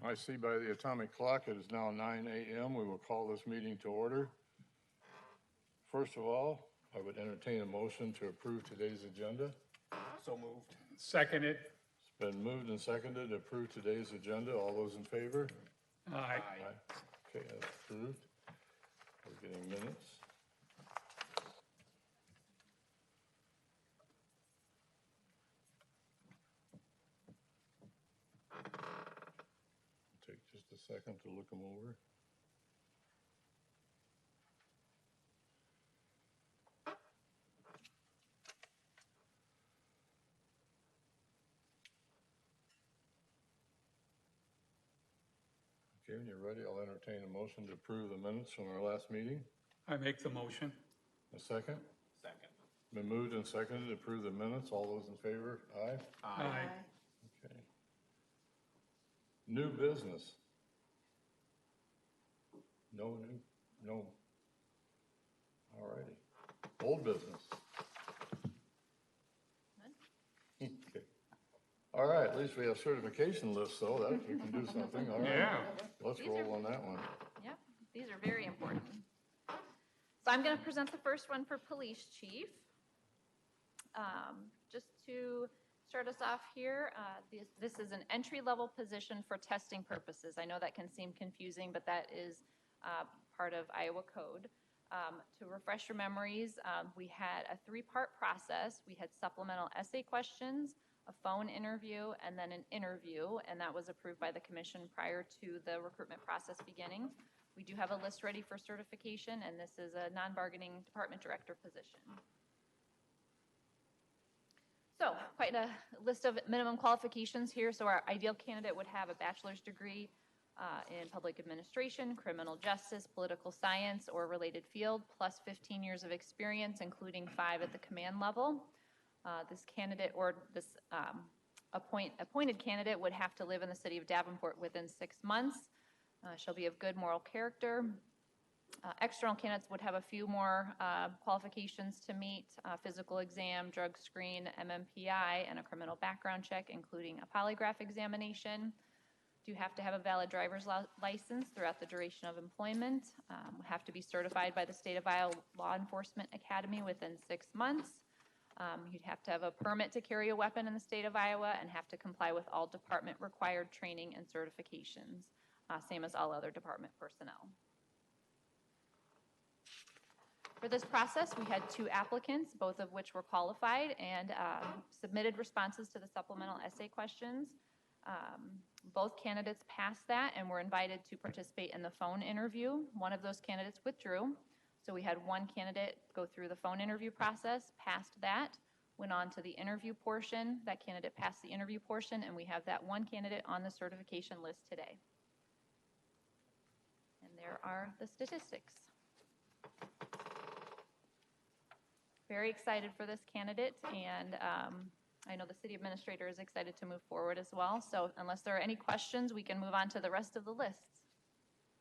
I see by the atomic clock it is now 9 a.m. We will call this meeting to order. First of all, I would entertain a motion to approve today's agenda. So moved. Seconded. It's been moved and seconded to approve today's agenda. All those in favor? Aye. Okay, that's approved. We're getting minutes. Take just a second to look them over. Okay, when you're ready, I'll entertain a motion to approve the minutes from our last meeting. I make the motion. A second? Second. Been moved and seconded to approve the minutes. All those in favor? Aye. Aye. Okay. New business. No. All righty. Old business. Okay. All right, at least we have certification lists, though, that we can do something. All right. Yeah. Let's roll on that one. Yep, these are very important. So I'm going to present the first one for police chief. Just to start us off here, this is an entry-level position for testing purposes. I know that can seem confusing, but that is part of Iowa code. To refresh your memories, we had a three-part process. We had supplemental essay questions, a phone interview, and then an interview, and that was approved by the commission prior to the recruitment process beginning. We do have a list ready for certification, and this is a non-bargaining department director position. So, quite a list of minimum qualifications here. So our ideal candidate would have a bachelor's degree in public administration, criminal justice, political science, or related field, plus 15 years of experience, including 5 at the command level. This candidate or this appointed candidate would have to live in the city of Davenport within 6 months. Shall be of good moral character. External candidates would have a few more qualifications to meet: physical exam, drug screen, MMPI, and a criminal background check, including a polygraph examination. Do have to have a valid driver's license throughout the duration of employment. Have to be certified by the State of Iowa Law Enforcement Academy within 6 months. You'd have to have a permit to carry a weapon in the state of Iowa and have to comply with all department required training and certifications, same as all other department personnel. For this process, we had 2 applicants, both of which were qualified and submitted responses to the supplemental essay questions. Both candidates passed that and were invited to participate in the phone interview. One of those candidates withdrew. So we had one candidate go through the phone interview process, passed that, went on to the interview portion. That candidate passed the interview portion, and we have that one candidate on the certification list today. And there are the statistics. Very excited for this candidate, and I know the city administrator is excited to move forward as well. So unless there are any questions, we can move on to the rest of the lists.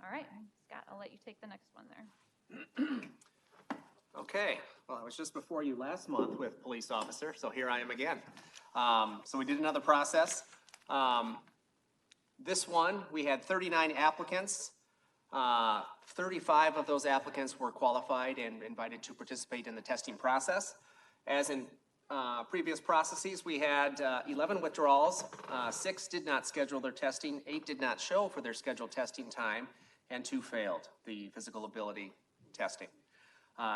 All right, Scott, I'll let you take the next one there. Okay, well, I was just before you last month with police officer, so here I am again. So we did another process. This one, we had 39 applicants. 35 of those applicants were qualified and invited to participate in the testing process. As in previous processes, we had 11 withdrawals. 6 did not schedule their testing, 8 did not show for their scheduled testing time, and 2 failed the physical ability testing.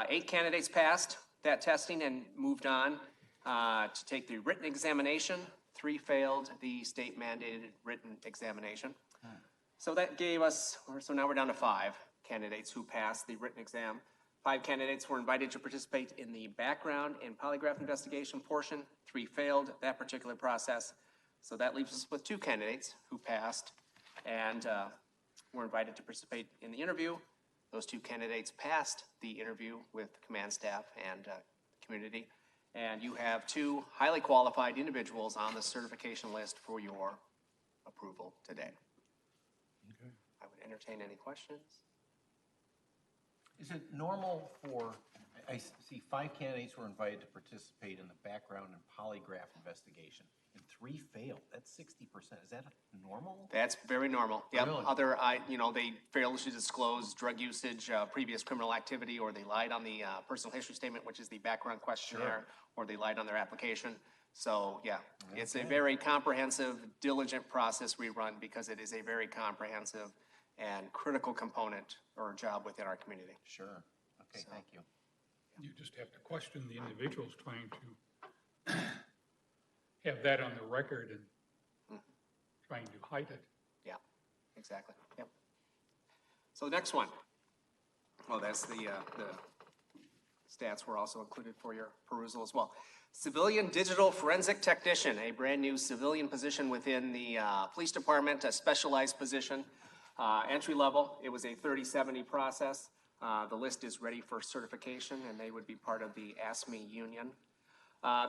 8 candidates passed that testing and moved on to take the written examination. 3 failed the state mandated written examination. So that gave us, so now we're down to 5 candidates who passed the written exam. 5 candidates were invited to participate in the background and polygraph investigation portion. 3 failed that particular process. So that leaves us with 2 candidates who passed and were invited to participate in the interview. Those 2 candidates passed the interview with command staff and community. And you have 2 highly qualified individuals on the certification list for your approval today. Okay. I would entertain any questions. Is it normal for, I see 5 candidates were invited to participate in the background and polygraph investigation, and 3 failed. That's 60%. Is that normal? That's very normal. Yep. Really? Other, they failed to disclose drug usage, previous criminal activity, or they lied on the personal history statement, which is the background questionnaire, or they lied on their application. So, yeah, it's a very comprehensive, diligent process we run because it is a very comprehensive and critical component or job within our community. Sure. Okay, thank you. You just have to question the individuals trying to have that on the record and trying to hide it. Yeah, exactly. Yep. So the next one. Well, that's the stats were also included for your perusal as well. Civilian Digital Forensic Technician, a brand new civilian position within the police department, a specialized position, entry level. It was a 30/70 process. The list is ready for certification, and they would be part of the ASME union.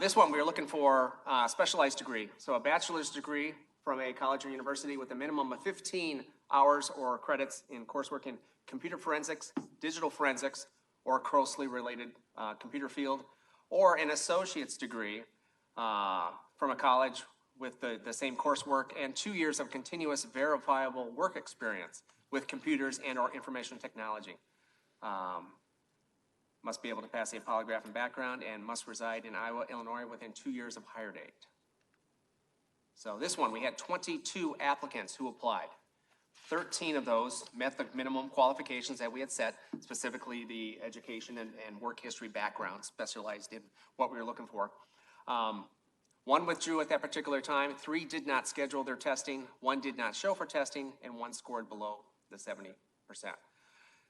This one, we are looking for a specialized degree. So a bachelor's degree from a college or university with a minimum of 15 hours or credits in coursework in computer forensics, digital forensics, or closely related computer field, or an associate's degree from a college with the same coursework and 2 years of continuous verifiable work experience with computers and or information technology. Must be able to pass a polygraph and background and must reside in Iowa, Illinois within 2 years of hire date. So this one, we had 22 applicants who applied. 13 of those met the minimum qualifications that we had set, specifically the education and work history background, specialized in what we were looking for. One withdrew at that particular time, 3 did not schedule their testing, 1 did not show for testing, and 1 scored below the 70%.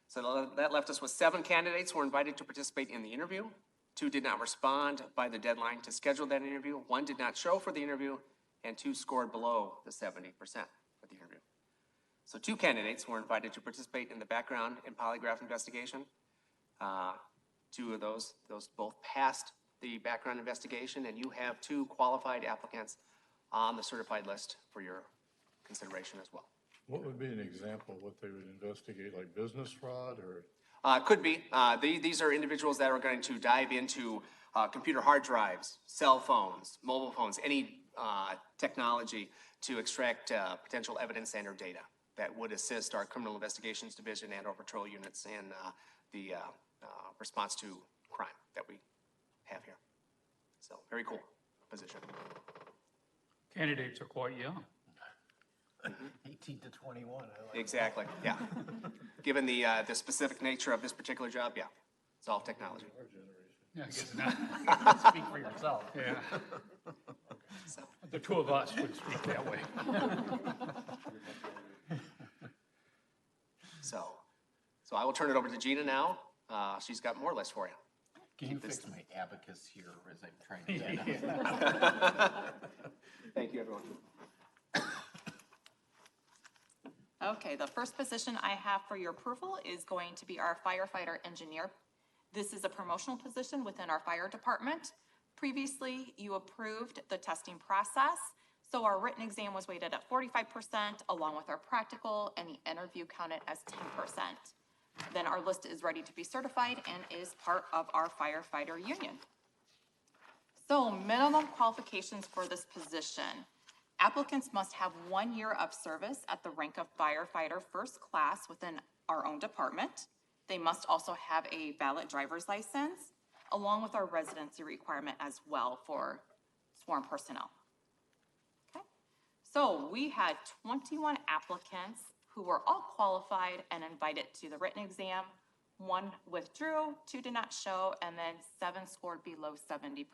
So that left us with 7 candidates who were invited to participate in the interview. 2 did not respond by the deadline to schedule that interview, 1 did not show for the interview, and 2 scored below the 70% for the interview. So 2 candidates were invited to participate in the background and polygraph investigation. 2 of those both passed the background investigation, and you have 2 qualified applicants on the certified list for your consideration as well. What would be an example of what they would investigate, like business fraud or? Could be. These are individuals that are going to dive into computer hard drives, cell phones, mobile phones, any technology to extract potential evidence and or data that would assist our criminal investigations division and our patrol units in the response to crime that we have here. So very cool position. Candidates are quite young. 18 to 21. I like Exactly, yeah. Given the specific nature of this particular job, yeah, it's all technology. Yeah, I guess not. that. Speak for yourself. Yeah, So, the 2 of us would speak that way. so I will turn it over to Gina now. She's got more lists for you. Can you fix my abacus here as I'm trying to get it? Thank you, everyone. Okay, the first position I have for your approval is going to be our firefighter engineer. This is a promotional position within our fire department. Previously, you approved the testing process, so our written exam was weighted at 45%, along with our practical, and the interview counted as 10%. Then our list is ready to be certified and is part of our firefighter union. So minimum qualifications for this position. Applicants must have 1 year of service at the rank of firefighter first class within our own department. They must also have a valid driver's license, along with our residency requirement as well for sworn personnel. Okay, so we had 21 applicants who were all qualified and invited to the written exam. 1 withdrew, 2 did not show, and then 7 scored below 70%.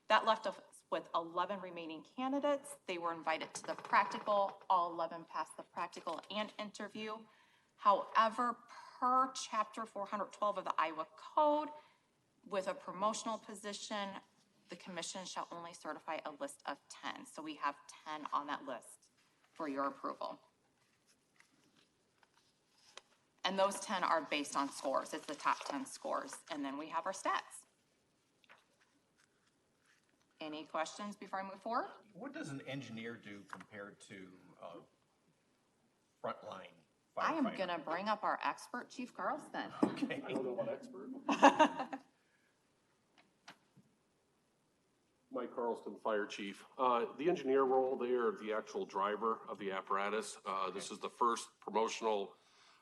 That left us with 11 remaining candidates. They were invited to the practical. All 11 passed the practical and interview. However, per chapter 412 of the Iowa Code, with a promotional position, the commission shall only certify a list of 10. So we have 10 on that list for your approval. And those 10 are based on scores. It's the top 10 scores. And then we have our stats. Any questions before I move forward? What does an engineer do compared to frontline I am firefighter? gonna bring up our expert, Chief Carlson. Okay. My Carlston, Fire Chief. The engineer role, they are the actual driver of the apparatus. This is the first promotional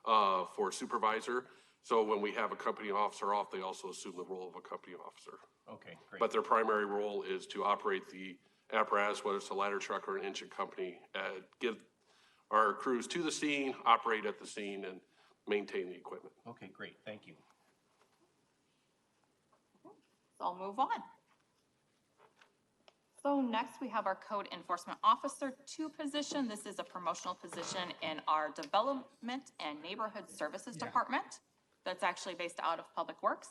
for supervisor. So when we have a company officer off, they also assume the role of a company officer. Okay, great. But their primary role is to operate the apparatus, whether it's a ladder truck or an engine company, give our crews to the scene, operate at the scene, and maintain the equipment. Okay, great, thank you. So I'll move on. So next we have our Code Enforcement Officer 2 position. This is a promotional position in our Development and Neighborhood Services Department. That's actually based out of Public Works.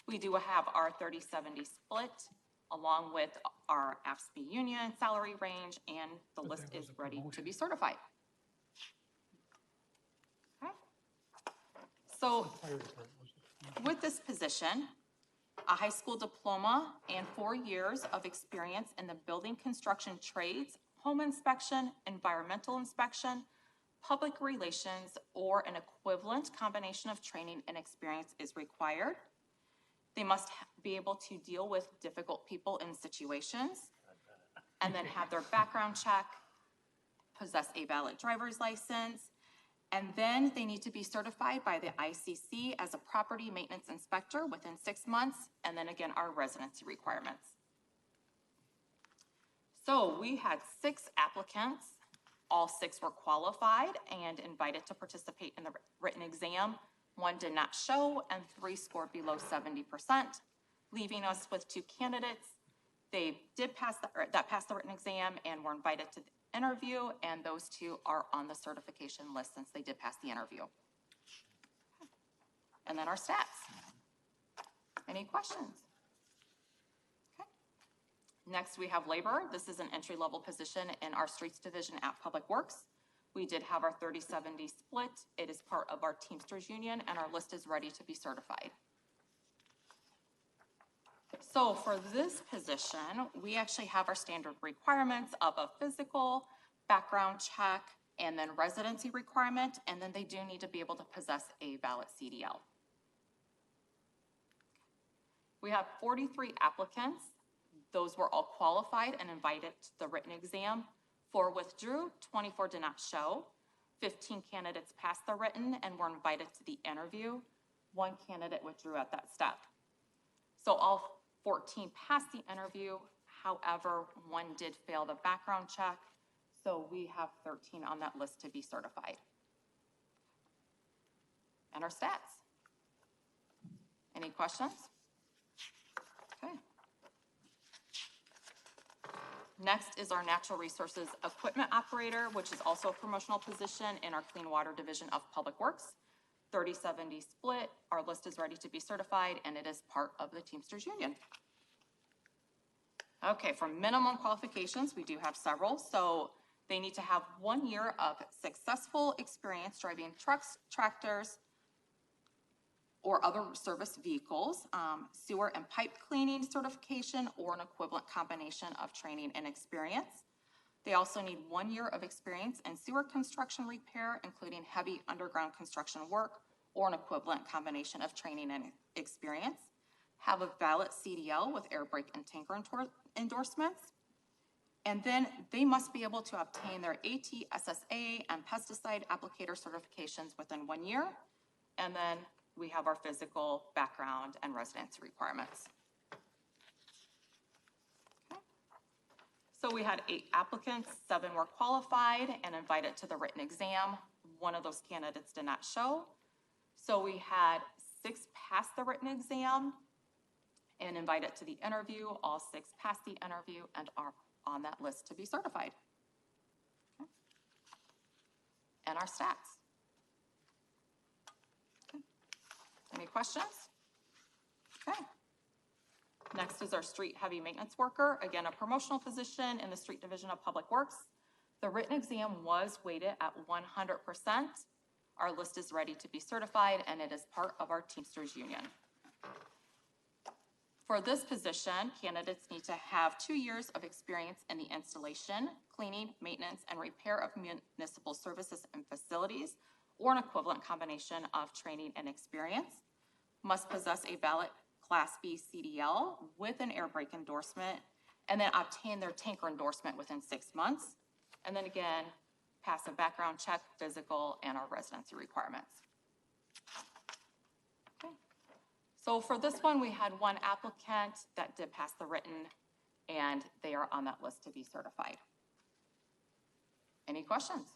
We do have our 30-70 split along with our AFSCME union salary range, and the list is ready to be certified. Okay. So with this position, a high school diploma and 4 years of experience in the building construction trades, home inspection, environmental inspection, public relations, or an equivalent combination of training and experience is required. They must be able to deal with difficult people and situations, and then have their background check, possess a valid driver's license, and then they need to be certified by the ICC as a property maintenance inspector within 6 months, and then again, our residency requirements. So we had 6 applicants. All 6 were qualified and invited to participate in the written exam. 1 did not show, and 3 scored below 70%, leaving us with 2 candidates. They did pass passed the written exam and were invited to the interview, and those 2 are on the certification list since they did pass the interview. And then our stats. Any questions? Okay. Next, we have labor. This is an entry-level position in our streets division at Public Works. We did have our 30-70 split. It is part of our Teamsters Union, and our list is ready to be certified. So for this position, we actually have our standard requirements of a physical, background check, and then residency requirement, and then they do need to be able to possess a valid CDL. We have 43 applicants. Those were all qualified and invited to the written exam. 4 withdrew, 24 did not show. 15 candidates passed the written and were invited to the interview. 1 candidate withdrew at that step. So all 14 passed the interview. However, 1 did fail the background check. So we have 13 on that list to be certified. And our stats. Any questions? Okay. Next is our natural resources equipment operator, which is also a promotional position in our clean water division of Public Works. 30-70 split. Our list is ready to be certified, and it is part of the Teamsters Union. Okay, for minimum qualifications, we do have several. So they need to have 1 year of successful experience driving trucks, tractors, or other service vehicles, sewer and pipe cleaning certification, or an equivalent combination of training and experience. They also need 1 year of experience in sewer construction repair, including heavy underground construction work, or an equivalent combination of training and experience. Have a valid CDL with air brake and tanker endorsements. And then they must be able to obtain their AT, SSA, and pesticide applicator certifications within 1 year. And then we have our physical, background, and residency requirements. Okay. So we had 8 applicants, 7 were qualified and invited to the written exam. 1 of those candidates did not show. So we had 6 pass the written exam and invited to the interview. All 6 passed the interview and are on that list to be certified. Okay. And our stats. Okay. Any questions? Okay. Next is our street heavy maintenance worker. Again, a promotional position in the street division of Public Works. The written exam was weighted at 100%. Our list is ready to be certified, and it is part of our Teamsters Union. For this position, candidates need to have 2 years of experience in the installation, cleaning, maintenance, and repair of municipal services and facilities, or an equivalent combination of training and experience. Must possess a valid Class B CDL with an air brake endorsement, and then obtain their tanker endorsement within 6 months. And then again, pass a background check, physical, and our residency requirements. Okay. So for this one, we had one applicant that did pass the written, and they are on that list to be certified. Any questions?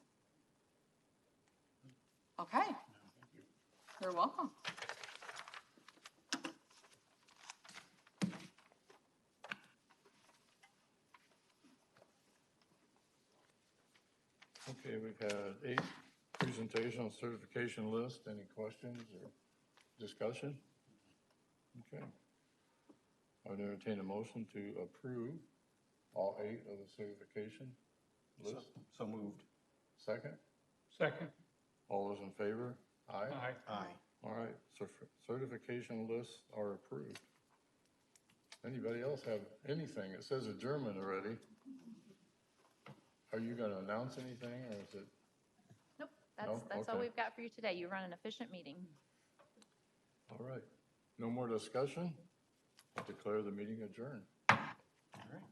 Okay. You're welcome. Okay, we've had 8 presentation on certification list. Any questions or discussion? Okay. I would entertain a motion to approve all 8 of the certification list. So moved. Second, Second. all those in favor? Aye. Aye. Aye. All right, so certification lists are approved. Anybody else have anything? It says adjournment already. Are you gonna announce anything, or is it? Nope, No? that's all Okay. we've got for you today. You run an efficient meeting. All right. No more discussion? I declare the meeting adjourned. All right.